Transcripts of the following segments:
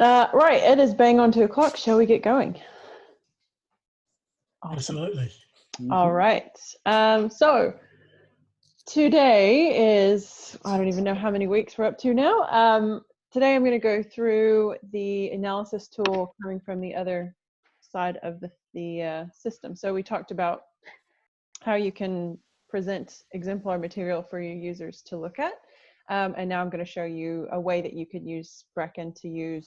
Right, it is bang on 2 o'clock. Shall we get going? Absolutely. All right. So today is, I don't even know how many weeks we're up to now. Today I'm going to go through the analysis tool coming from the other side of the system. So we talked about how you can present exemplar material for your users to look at. And now I'm going to show you a way that you could use Bracken to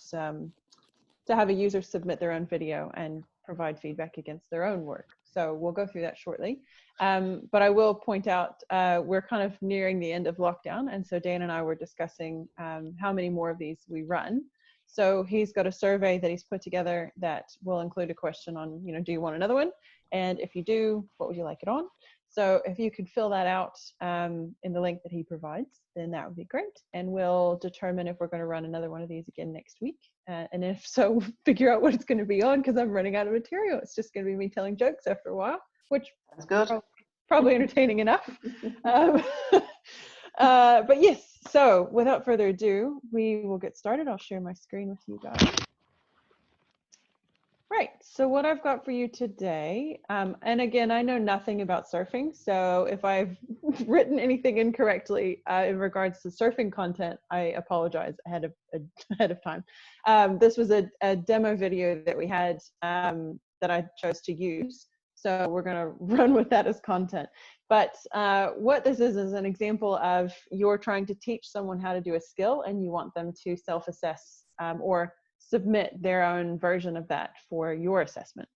have a user submit their own video and provide feedback against their own work. So we'll go through that shortly. But I will point out we're kind of nearing the end of lockdown. And so Dan and I were discussing how many more of these we run. So he's got a survey that he's put together that will include a question on, do you want another one? And if you do, what would you like it on? So if you could fill that out in the link that he provides, then that would be great. And we'll determine if we're going to run another one of these again next week. And if so, figure out what it's going to be on, because I'm running out of material. It's just going to be me telling jokes after a while, which is good. Probably entertaining enough. But yes, so without further ado, we will get started. I'll share my screen with you guys. Right, so what I've got for you today, and again, I know nothing about surfing, so if I've written anything incorrectly in regards to surfing content, I apologize ahead of time. This was a demo video that we had that I chose to use, so we're going to run with that as content. But what this is an example of you're trying to teach someone how to do a skill, and you want them to self-assess or submit their own version of that for your assessment.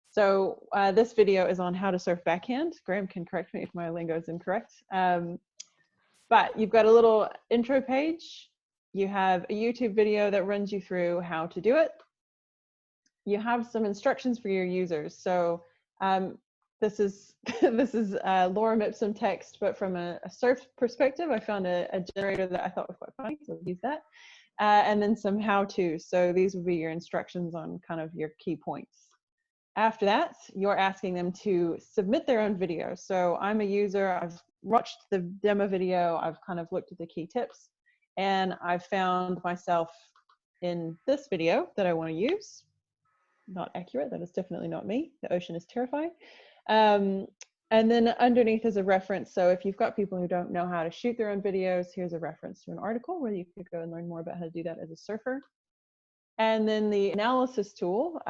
So this video is on how to surf backhand. Graham can correct me if my lingo is incorrect. But you've got a little intro page. You have a YouTube video that runs you through how to do it. You have some instructions for your users. So this is lorem ipsum text, but from a surf perspective, I found a generator that I thought was quite funny, so I'll use that. And then some how-tos. So these would be your instructions on kind of your key points. After that, you're asking them to submit their own video. So I'm a user, I've watched the demo video, I've kind of looked at the key tips, and I've found myself in this video that I want to use. Not accurate, that is definitely not me. The ocean is terrifying. And then underneath is a reference. So if you've got people who don't know how to shoot their own videos, here's a reference to an article where you could go and learn more about how to do that as a surfer. And then the analysis tool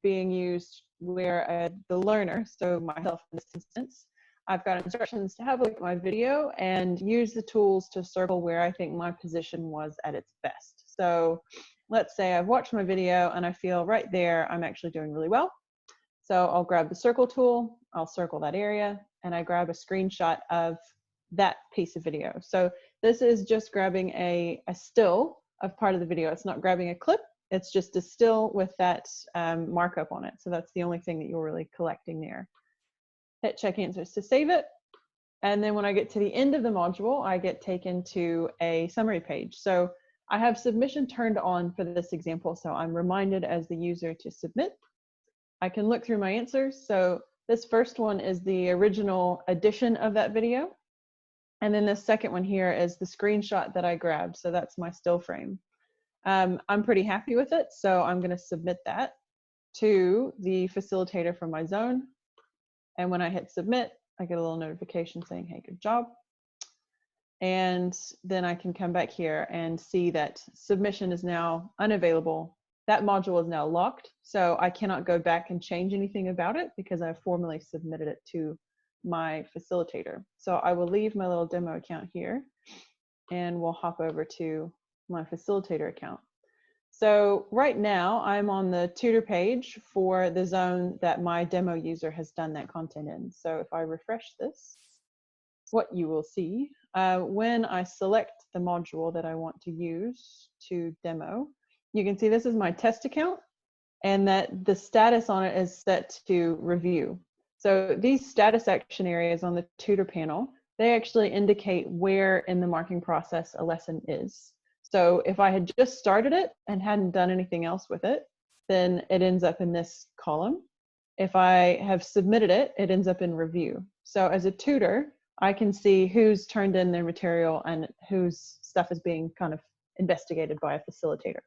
being used where the learner, so myself in this instance, I've got instructions to have a look at my video and use the tools to circle where I think my position was at its best. So let's say I've watched my video and I feel right there I'm actually doing really well. So I'll grab the circle tool, I'll circle that area, and I grab a screenshot of that piece of video. So this is just grabbing a still of part of the video. It's not grabbing a clip, it's just a still with that markup on it. So that's the only thing that you're really collecting there. Hit check answers to save it. And then when I get to the end of the module, I get taken to a summary page. So I have submission turned on for this example. So I'm reminded as the user to submit. I can look through my answers. So this first one is the original edition of that video. And then the second one here is the screenshot that I grabbed. So that's my still frame. I'm pretty happy with it. So I'm going to submit that to the facilitator from my zone. And when I hit submit, I get a little notification saying, hey, good job. And then I can come back here and see that submission is now unavailable. That module is now locked, so I cannot go back and change anything about it because I've formally submitted it to my facilitator. So I will leave my little demo account here and we'll hop over to my facilitator account. So right now I'm on the tutor page for the zone that my demo user has done that content in. So if I refresh this, what you will see when I select the module that I want to use to demo, you can see this is my test account and that the status on it is set to review. So these status action areas on the tutor panel, they actually indicate where in the marking process a lesson is. So if I had just started it and hadn't done anything else with it, then it ends up in this column. If I have submitted it, it ends up in review. So as a tutor, I can see who's turned in their material and whose stuff is being kind of investigated by a facilitator.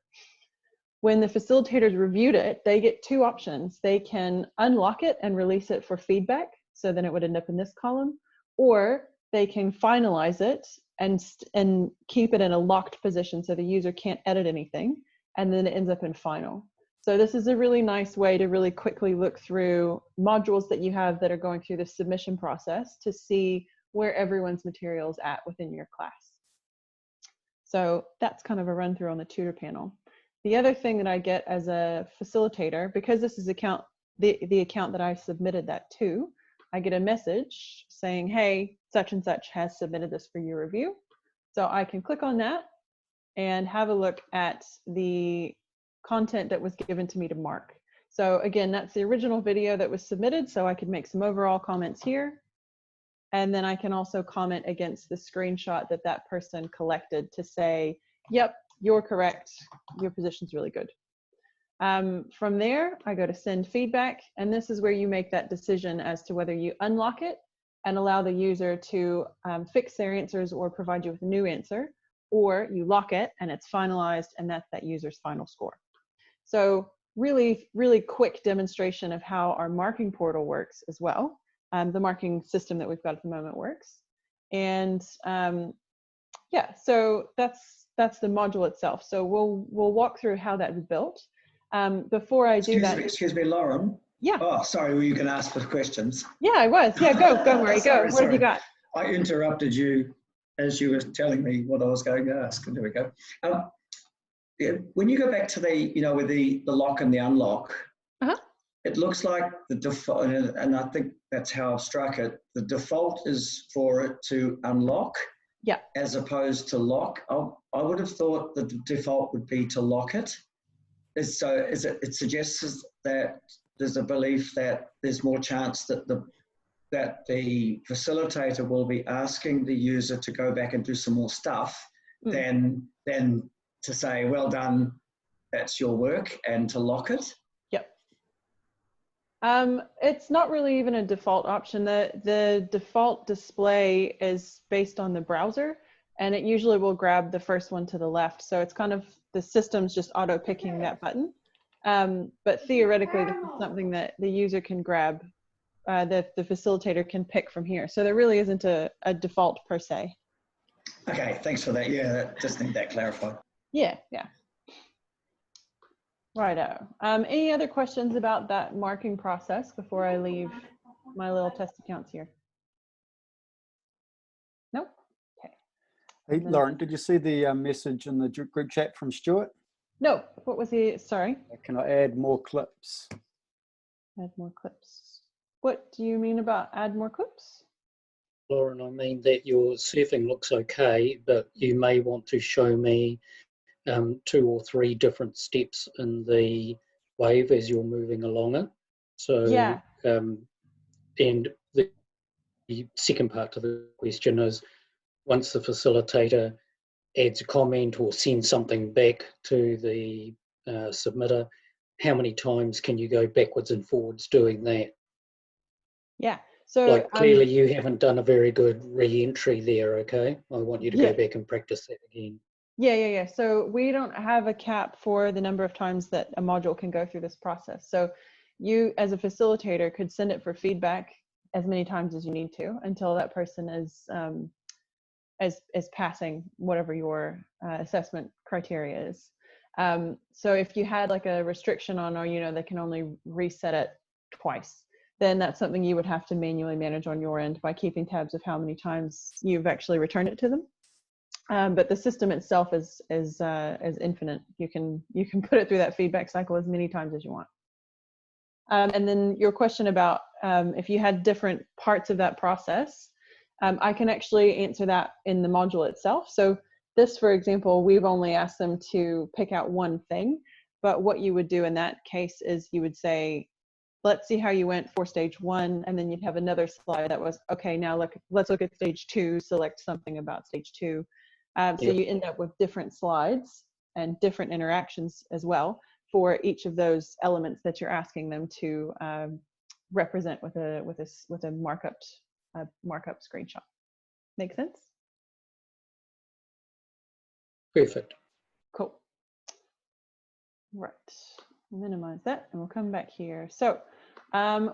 when the facilitators reviewed it, they get two options. They can unlock it and release it for feedback, so then it would end up in this column, or they can finalize it and keep it in a locked position so the user can't edit anything, and then it ends up in final. So this is a really nice way to really quickly look through modules that you have that are going through the submission process to see where everyone's material is at within your class. So that's kind of a run through on the tutor panel. The other thing that I get as a facilitator, because this is the account that I submitted that to, I get a message saying, hey, such and such has submitted this for your review. So I can click on that and have a look at the content that was given to me to mark. So again, that's the original video that was submitted, so I could make some overall comments here. And then I can also comment against the screenshot that that person collected to say, yep, you're correct, your position's really good. From there, I go to send feedback, and this is where you make that decision as to whether you unlock it and allow the user to fix their answers or provide you with a new answer, or you lock it and it's finalized and that's that user's final score. So really, really quick demonstration of how our marking portal works as well. The marking system that we've got at the moment works. And yeah, so that's the module itself. So we'll walk through how that's built. Before I do that. Excuse me, Lauren. Yeah. Oh, sorry, were you going to ask for questions? Yeah, I was. Yeah, go, Murray, go. What have you got? I interrupted you as you were telling me what I was going to ask. There we go. When you go back to the, you know, with the lock and the unlock, it looks like the default, and I think that's how I've struck it. The default is for it to unlock, yeah, as opposed to lock. I would have thought that the default would be to lock it. So it suggests that there's a belief that there's more chance that the facilitator will be asking the user to go back and do some more stuff than to say, well done, that's your work, and to lock it. Yep. It's not really even a default option. The default display is based on the browser, and it usually will grab the first one to the left. So it's kind of, the system's just auto picking that button. But theoretically, this is something that the user can grab, that the facilitator can pick from here. So there really isn't a default per se. Okay, thanks for that. Yeah, just need that clarified. Yeah, yeah. Righto. Any other questions about that marking process before I leave my little test accounts here? Nope. Okay. Hey, Lauren, did you see the message in the group chat from Stuart? No. What was he? Sorry. Can I add more clips? Add more clips. What do you mean about add more clips? Lauren, I mean that your surfing looks okay, but you may want to show me 2 or 3 different steps in the wave as you're moving along it. So, yeah. And the second part to the question is, once the facilitator adds a comment or sends something back to the submitter, how many times can you go backwards and forwards doing that? Yeah. So like clearly you haven't done a very good re-entry there, okay? I want you to go back and practice that again. Yeah. So we don't have a cap for the number of times that a module can go through this process. So you as a facilitator could send it for feedback as many times as you need to until that person is passing whatever your assessment criteria is. So if you had like a restriction on, or, you know, they can only reset it twice, then that's something you would have to manually manage on your end by keeping tabs of how many times you've actually returned it to them. But the system itself is infinite. You can put it through that feedback cycle as many times as you want. And then your question about if you had different parts of that process, I can actually answer that in the module itself. So this, for example, we've only asked them to pick out one thing, but what you would do in that case is you would say, let's see how you went for stage 1, and then you'd have another slide that was, okay, now let's look at stage 2, select something about stage 2. So you end up with different slides and different interactions as well for each of those elements that you're asking them to represent with a markup screenshot. Make sense? Perfect. Cool. Right, minimize that and we'll come back here. So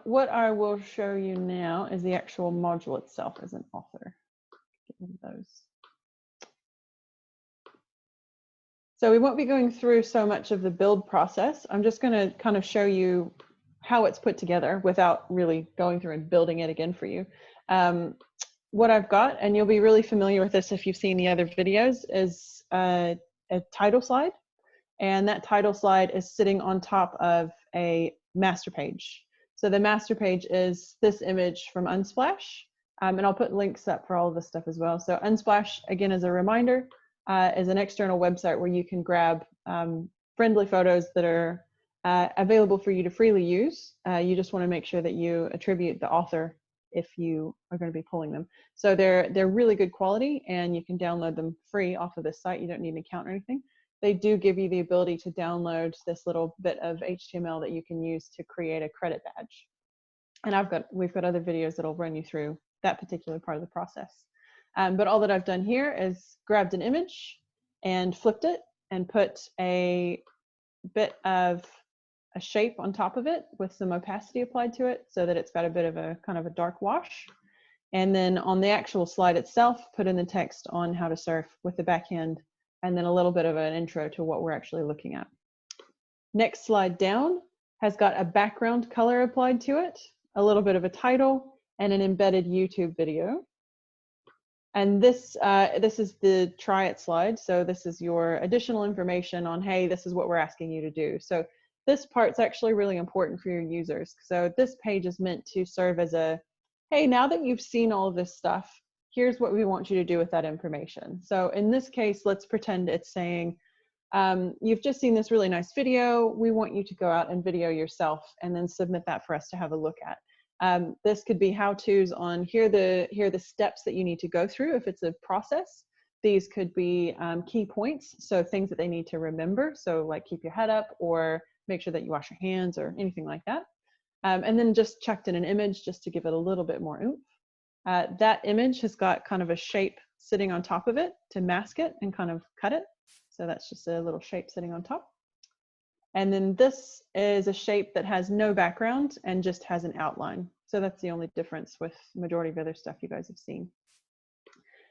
what I will show you now is the actual module itself as an author. Get rid of those. So we won't be going through so much of the build process. I'm just going to kind of show you how it's put together without really going through and building it again for you. What I've got, and you'll be really familiar with this if you've seen the other videos, is a title slide. And that title slide is sitting on top of a master page. So the master page is this image from Unsplash. And I'll put links up for all of this stuff as well. So Unsplash, again, as a reminder, is an external website where you can grab friendly photos that are available for you to freely use. You just want to make sure that you attribute the author if you are going to be pulling them. So they're really good quality and you can download them free off of this site. You don't need an account or anything. They do give you the ability to download this little bit of HTML that you can use to create a credit badge. And we've got other videos that'll run you through that particular part of the process. But all that I've done here is grabbed an image and flipped it and put a bit of a shape on top of it with some opacity applied to it so that it's got a bit of a kind of a dark wash. And then on the actual slide itself, put in the text on how to surf with the backhand and then a little bit of an intro to what we're actually looking at. Next slide down has got a background color applied to it, a little bit of a title, and an embedded YouTube video. And this is the try it slide. So this is your additional information on, hey, this is what we're asking you to do. So this part's actually really important for your users. So this page is meant to serve as a, hey, now that you've seen all of this stuff, here's what we want you to do with that information. So in this case, let's pretend it's saying, you've just seen this really nice video. We want you to go out and video yourself and then submit that for us to have a look at. This could be how-tos on here are the steps that you need to go through if it's a process. These could be key points, so things that they need to remember. So like keep your head up or make sure that you wash your hands or anything like that. And then just chucked in an image just to give it a little bit more oomph. That image has got kind of a shape sitting on top of it to mask it and kind of cut it. So that's just a little shape sitting on top. And then this is a shape that has no background and just has an outline. So that's the only difference with the majority of other stuff you guys have seen.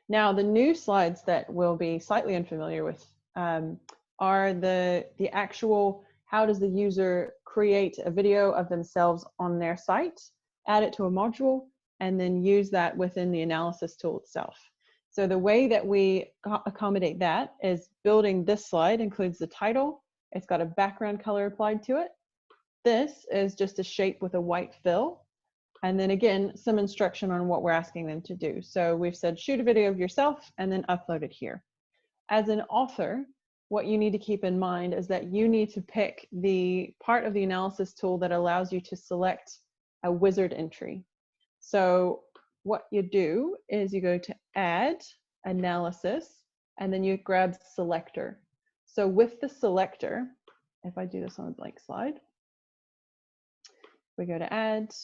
Now, the new slides that we'll be slightly unfamiliar with are the actual, how does the user create a video of themselves on their site, add it to a module, and then use that within the analysis tool itself. So the way that we accommodate that is building this slide includes the title. It's got a background color applied to it. This is just a shape with a white fill. And then again, some instruction on what we're asking them to do. So we've said shoot a video of yourself and then upload it here. As an author, what you need to keep in mind is that you need to pick the part of the analysis tool that allows you to select a wizard entry. So what you do is you go to add, analysis, and then you grab selector. So with the selector, if I do this on a blank slide, we go to add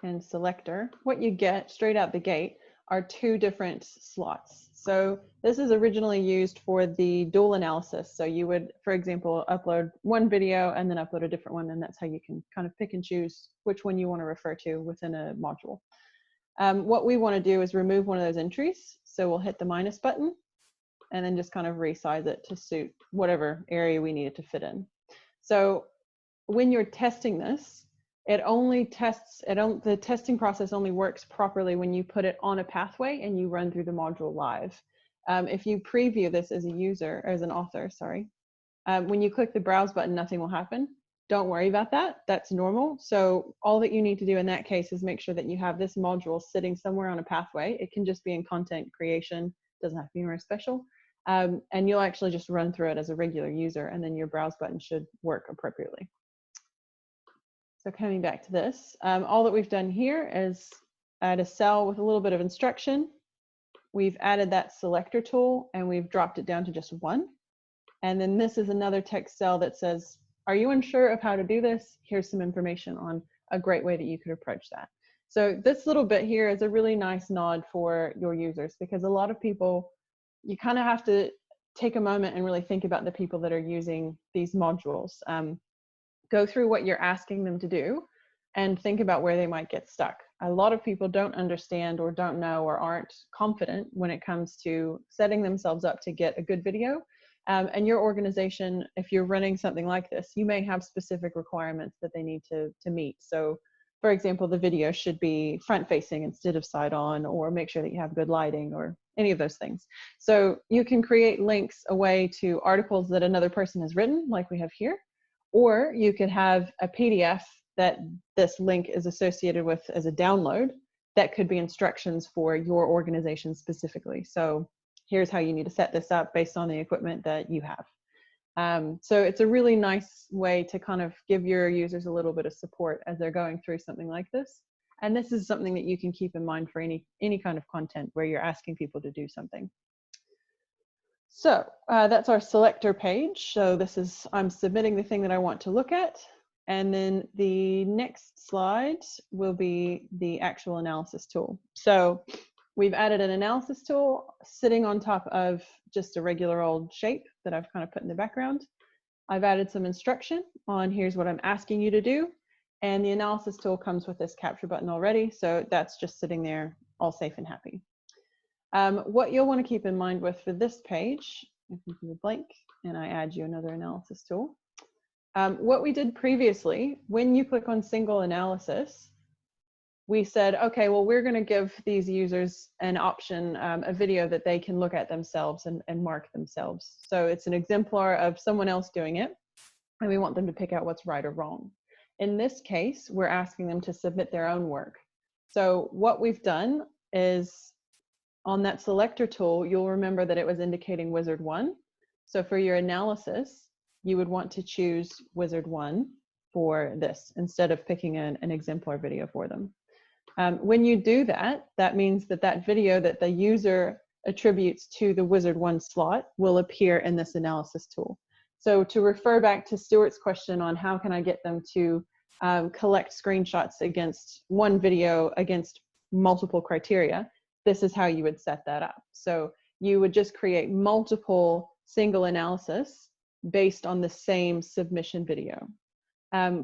and selector, what you get straight out the gate are two different slots. So this is originally used for the dual analysis. So you would, for example, upload one video and then upload a different one, and that's how you can kind of pick and choose which one you want to refer to within a module. What we want to do is remove one of those entries. So we'll hit the minus button and then just kind of resize it to suit whatever area we need it to fit in. So when you're testing this, it only tests, the testing process only works properly when you put it on a pathway and you run through the module live. If you preview this as a user, or as an author, sorry, when you click the browse button, nothing will happen. Don't worry about that, that's normal. So all that you need to do in that case is make sure that you have this module sitting somewhere on a pathway. It can just be in content creation, doesn't have to be anywhere special. And you'll actually just run through it as a regular user, and then your browse button should work appropriately. So coming back to this, all that we've done here is add a cell with a little bit of instruction. We've added that selector tool and we've dropped it down to just one. And then this is another text cell that says, are you unsure of how to do this? Here's some information on a great way that you could approach that. So this little bit here is a really nice nod for your users, because a lot of people, you kind of have to take a moment and really think about the people that are using these modules. Go through what you're asking them to do and think about where they might get stuck. A lot of people don't understand or don't know or aren't confident when it comes to setting themselves up to get a good video. And your organization, if you're running something like this, you may have specific requirements that they need to meet. So for example, the video should be front facing instead of side on, or make sure that you have good lighting, or any of those things. So you can create links away to articles that another person has written, like we have here, or you could have a PDF that this link is associated with as a download that could be instructions for your organization specifically. So here's how you need to set this up based on the equipment that you have. So it's a really nice way to kind of give your users a little bit of support as they're going through something like this. And this is something that you can keep in mind for any kind of content where you're asking people to do something. So that's our selector page. So this is, I'm submitting the thing that I want to look at. And then the next slide will be the actual analysis tool. So we've added an analysis tool sitting on top of just a regular old shape that I've kind of put in the background. I've added some instruction on here's what I'm asking you to do. And the analysis tool comes with this capture button already. So that's just sitting there all safe and happy. What you'll want to keep in mind with for this page, if you do a blank and I add you another analysis tool, what we did previously, when you click on single analysis, we said, okay, well, we're going to give these users an option, a video that they can look at themselves and mark themselves. So it's an exemplar of someone else doing it, and we want them to pick out what's right or wrong. In this case, we're asking them to submit their own work. So what we've done is on that selector tool, you'll remember that it was indicating Wizard 1. So for your analysis, you would want to choose Wizard 1 for this instead of picking an exemplar video for them. When you do that, that means that that video that the user attributes to the Wizard 1 slot will appear in this analysis tool. So to refer back to Stuart's question on how can I get them to collect screenshots against one video against multiple criteria, this is how you would set that up. So you would just create multiple single analysis based on the same submission video.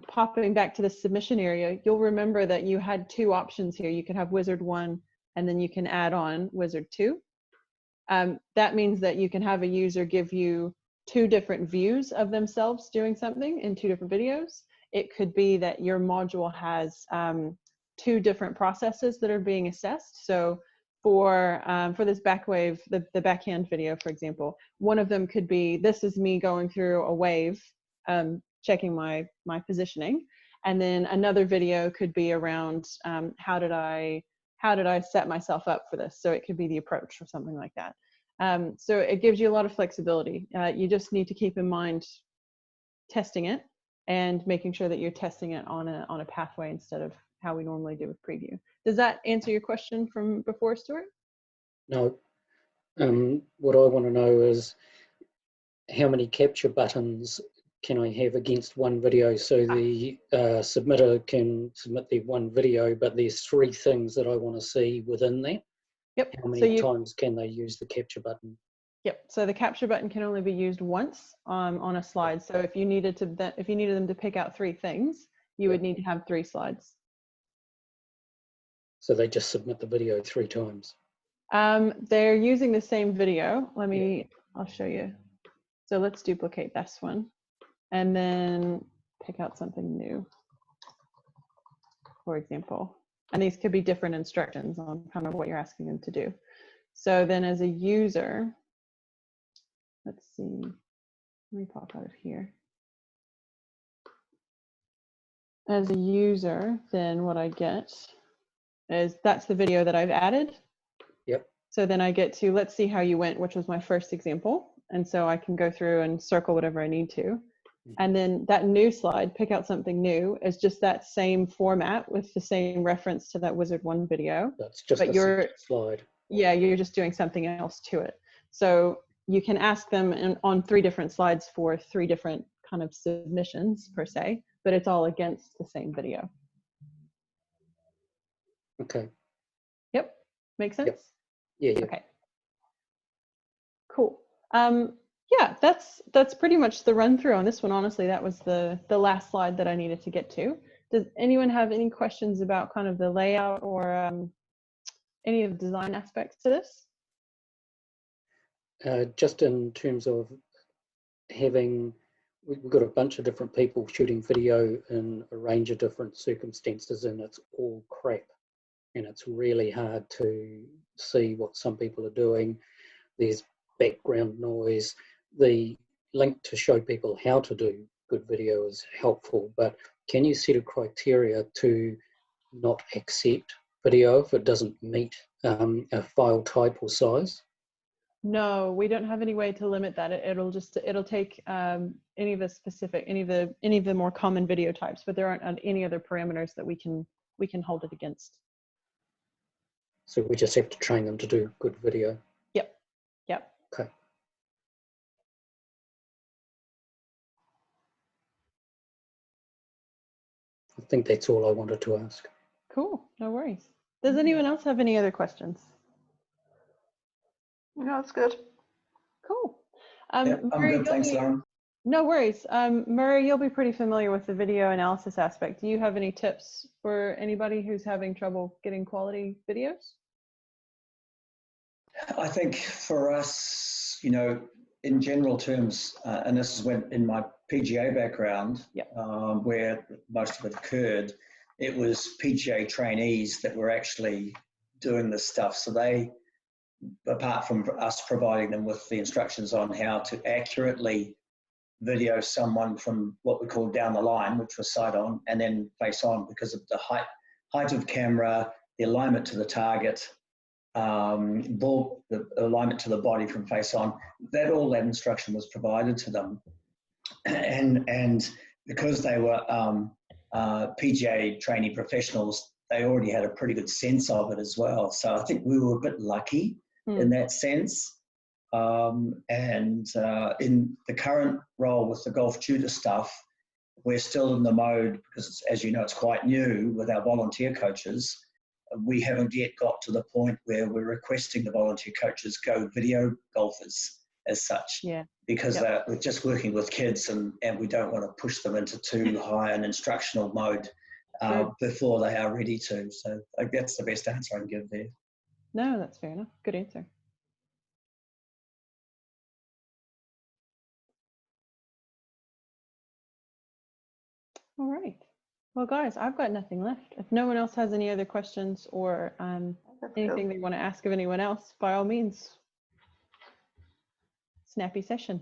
Popping back to the submission area, you'll remember that you had two options here. You can have Wizard 1 and then you can add on Wizard 2. That means that you can have a user give you two different views of themselves doing something in two different videos. It could be that your module has two different processes that are being assessed. So for this back wave, the backhand video, for example, one of them could be, this is me going through a wave, checking my positioning. And then another video could be around how did I set myself up for this? So it could be the approach or something like that. So it gives you a lot of flexibility. You just need to keep in mind testing it and making sure that you're testing it on a pathway instead of how we normally do with preview. Does that answer your question from before, Stuart? No. What I want to know is how many capture buttons can I have against one video? So the submitter can submit the one video, but there's three things that I want to see within that. Yep. How many times can they use the capture button? Yep. So the capture button can only be used once on a slide. So if you needed them to pick out three things, you would need to have 3 slides. So they just submit the video 3 times. They're using the same video. I'll show you. So let's duplicate this one and then pick out something new, for example. And these could be different instructions on kind of what you're asking them to do. So then as a user, let's see, let me pop out of here. As a user, then what I get is that's the video that I've added. Yep. So then I get to, let's see how you went, which was my first example. And so I can go through and circle whatever I need to. And then that new slide, pick out something new, is just that same format with the same reference to that Wizard 1 video. That's just a slide. Yeah, you're just doing something else to it. So you can ask them on 3 different slides for 3 different kind of submissions per se, but it's all against the same video. Okay. Yep. Make sense? Yep. Yeah. Okay. Cool. Yeah, that's pretty much the run through on this one. Honestly, that was the last slide that I needed to get to. Does anyone have any questions about kind of the layout or any of the design aspects to this? Just in terms of having, we've got a bunch of different people shooting video in a range of different circumstances, and it's all crap. And it's really hard to see what some people are doing. There's background noise. The link to show people how to do good video is helpful, but can you set a criteria to not accept video if it doesn't meet a file type or size? No, we don't have any way to limit that. It'll take any of the more common video types, but there aren't any other parameters that we can hold it against. So we just have to train them to do good video. Yep. Yep. Okay. I think that's all I wanted to ask. Cool. No worries. Does anyone else have any other questions? No, it's good. Cool. Yeah, I'm Murray, good, thanks, Lauren. No worries. Murray, you'll be pretty familiar with the video analysis aspect. Do you have any tips for anybody who's having trouble getting quality videos? I think for us, you know, in general terms, and this is when in my PGA background, Yep. Where most of it occurred, it was PGA trainees that were actually doing this stuff. So they, apart from us providing them with the instructions on how to accurately video someone from what we call down the line, which was side on, and then face on, because of the height of camera, the alignment to the target, the alignment to the body from face on, all that instruction was provided to them. And because they were PGA trainee professionals, they already had a pretty good sense of it as well. So I think we were a bit lucky in that sense. In the current role with the golf tutor stuff, we're still in the mode, because as you know, it's quite new with our volunteer coaches. We haven't yet got to the point where we're requesting the volunteer coaches go video golfers as such. Yeah. Because we're just working with kids and we don't want to push them into too high an instructional mode before they are ready to. So like, that's the best answer I can give there. No, that's fair enough. Good answer. All right. Well, guys, I've got nothing left. If no one else has any other questions or anything they want to ask of anyone else, by all means, snappy session.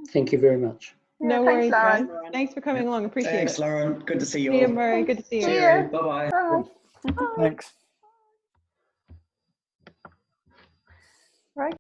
Thank you very much. No Yeah, worries, thanks, guys. Lauren. Thanks for coming along. Appreciate Thanks, it. Lauren. Good to see you See you, all. Murray. Good to see you. See Cheerio. ya. Bye-bye. Bye. Thanks. Right.